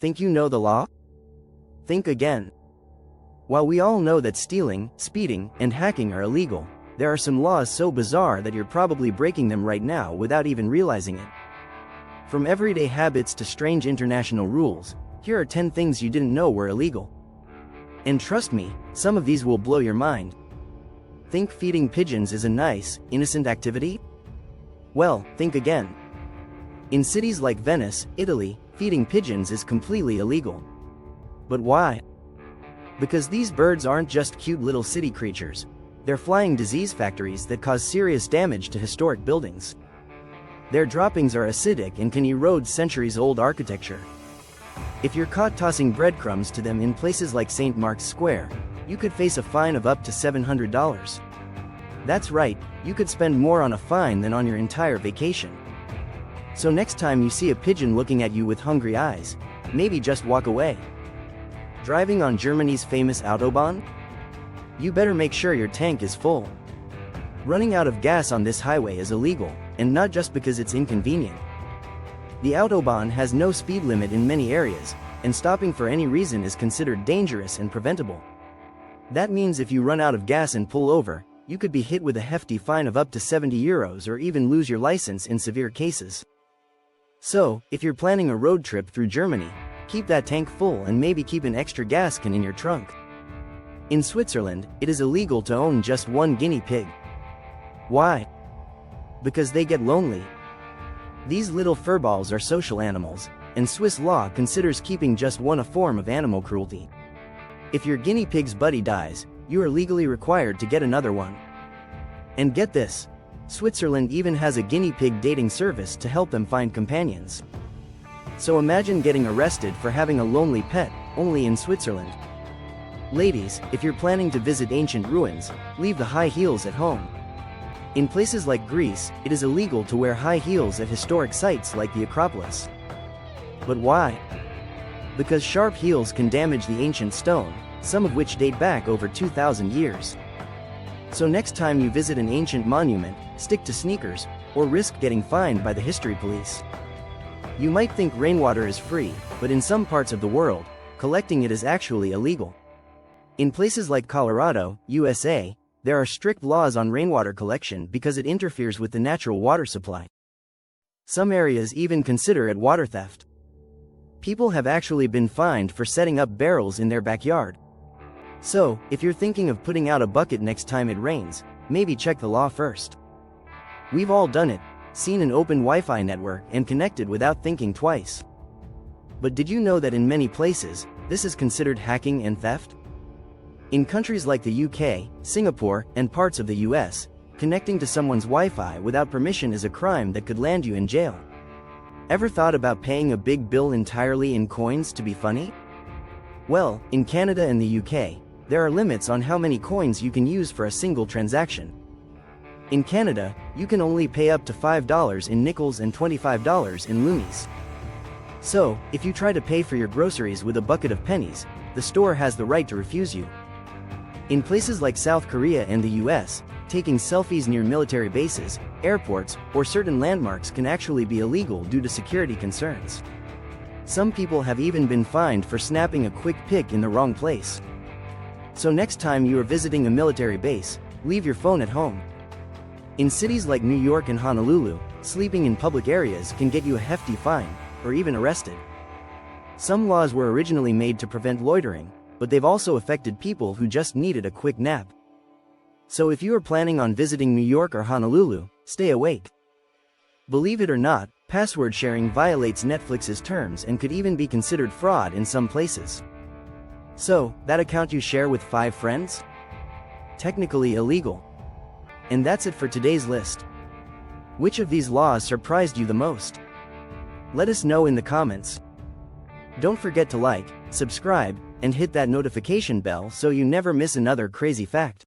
Think you know the law? Think again. While we all know that stealing, speeding, and hacking are illegal, there are some laws so bizarre that you're probably breaking them right now without even realizing it. From everyday habits to strange international rules, here are 10 things you didn't know were illegal. And trust me, some of these will blow your mind. Think feeding pigeons is a nice, innocent activity? Well, think again. In cities like Venice, Italy, feeding pigeons is completely illegal. But why? Because these birds aren't just cute little city creatures. They're flying disease factories that cause serious damage to historic buildings. Their droppings are acidic and can erode centuries-old architecture. If you're caught tossing breadcrumbs to them in places like St. Mark's Square, you could face a fine of up to $700. That's right, you could spend more on a fine than on your entire vacation. So next time you see a pigeon looking at you with hungry eyes, maybe just walk away. Driving on Germany's famous Autobahn? You better make sure your tank is full. Running out of gas on this highway is illegal, and not just because it's inconvenient. The Autobahn has no speed limit in many areas, and stopping for any reason is considered dangerous and preventable. That means if you run out of gas and pull over, you could be hit with a hefty fine of up to €70 or even lose your license in severe cases. So, if you're planning a road trip through Germany, keep that tank full and maybe keep an extra gas can in your trunk. In Switzerland, it is illegal to own just one guinea pig. Why? Because they get lonely. These little furballs are social animals, and Swiss law considers keeping just one a form of animal cruelty. If your guinea pig's buddy dies, you are legally required to get another one. And get this, Switzerland even has a guinea pig dating service to help them find companions. So imagine getting arrested for having a lonely pet, only in Switzerland. Ladies, if you're planning to visit ancient ruins, leave the high heels at home. In places like Greece, it is illegal to wear high heels at historic sites like the Acropolis. But why? Because sharp heels can damage the ancient stone, some of which date back over 2,000 years. So next time you visit an ancient monument, stick to sneakers, or risk getting fined by the history police. You might think rainwater is free, but in some parts of the world, collecting it is actually illegal. In places like Colorado, USA, there are strict laws on rainwater collection because it interferes with the natural water supply. Some areas even consider it water theft. People have actually been fined for setting up barrels in their backyard. So, if you're thinking of putting out a bucket next time it rains, maybe check the law first. We've all done it, seen an open Wi-Fi network and connected without thinking twice. But did you know that in many places, this is considered hacking and theft? In countries like the UK, Singapore, and parts of the US, connecting to someone's Wi-Fi without permission is a crime that could land you in jail. Ever thought about paying a big bill entirely in coins to be funny? Well, in Canada and the UK, there are limits on how many coins you can use for a single transaction. In Canada, you can only pay up to $5 in nickels and $25 in loonies. So, if you try to pay for your groceries with a bucket of pennies, the store has the right to refuse you. In places like South Korea and the US, taking selfies near military bases, airports, or certain landmarks can actually be illegal due to security concerns. Some people have even been fined for snapping a quick pic in the wrong place. So next time you are visiting a military base, leave your phone at home. In cities like New York and Honolulu, sleeping in public areas can get you a hefty fine, or even arrested. Some laws were originally made to prevent loitering, but they've also affected people who just needed a quick nap. So if you are planning on visiting New York or Honolulu, stay awake. Believe it or not, password sharing violates Netflix's terms and could even be considered fraud in some places. So, that account you share with 5 friends? Technically illegal. And that's it for today's list. Which of these laws surprised you the most? Let us know in the comments. Don't forget to like, subscribe, and hit that notification bell so you never miss another crazy fact.